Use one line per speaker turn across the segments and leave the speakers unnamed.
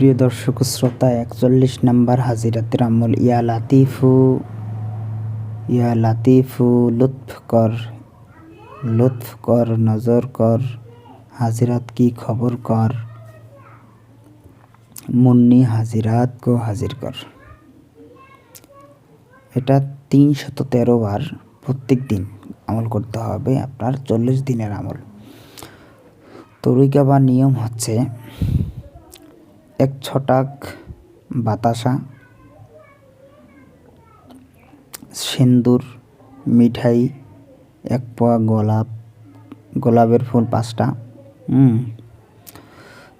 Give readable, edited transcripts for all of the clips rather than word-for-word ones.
প্রিয় দর্শক শ্রোতা, ৪১ নাম্বার হাজিরাতের আমল ইয়া লাতিফু, ইয়া লাতিফু লুৎফ কর নজর কর, হাজিরাত কি খবর কর, মুন্নি হাজিরাত কো হাজির কর। এটা ৩১৩ বার প্রত্যেক দিন আমল করতে হবে, আপনার ৪০ দিনের আমল। তরিকা বা নিয়ম হচ্ছে, ১ ছটাক বাতাসা, সিন্দুর, মিঠাই, ১ পোয়া গোলাপের ফুল ৫টা।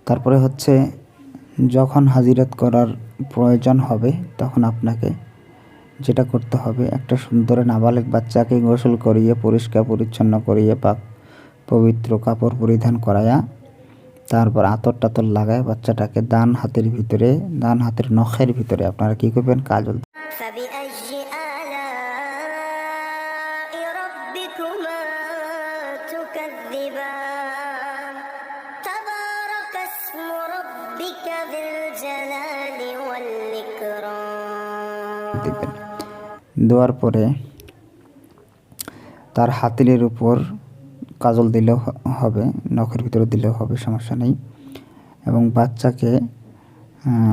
তারপরে হচ্ছে, যখন হাজিরাত করার প্রয়োজন হবে তখন আপনাকে যেটা করতে হবে, একটা সুন্দর নাবালেগ বাচ্চাকে গোসল করিয়ে পরিষ্কার পরিচ্ছন্ন করিয়ে পবিত্র কাপড় পরিধান করায়া, তারপর আতর টাতর লাগায় বাচ্চাটাকে ডান হাতের নখের ভিতরে আপনারা কি করবেন, কাজল দিবেন। দেওয়ার পরে তার হাতের উপর কাজল দিলেও হবে, নখের ভিতরে দিলেও হবে, সমস্যা নেই। এবং বাচ্চাকে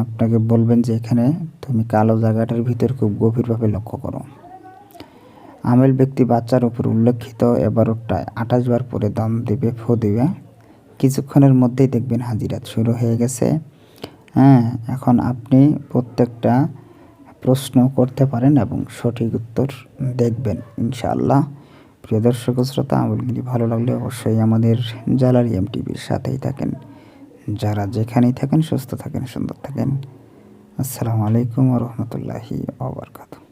আপনাকে বলবেন যে এখানে তুমি কালো জায়গাটার ভিতর খুব গভীরভাবে লক্ষ্য করো। আমেল ব্যক্তি বাচ্চার উপর উল্লেখিত ১১টায় ২৮ বার পরে দম দিবে, ফু দিবে। কিছুক্ষণের মধ্যেই দেখবেন হাজিরাত শুরু হয়ে গেছে। এখন আপনি প্রত্যেকটা প্রশ্ন করতে পারেন এবং সঠিক উত্তর দেখবেন ইনশাআল্লাহ। প্রিয় দর্শক শ্রোতা, আমলগুলি ভালো লাগলে অবশ্যই আমাদের জালাল টিভির সাথেই থাকেন। যারা যেখানেই থাকেন সুস্থ থাকেন, সুন্দর থাকেন। আসসালামু আলাইকুম ওয়া রাহমাতুল্লাহি ওয়া বারাকাতুহু।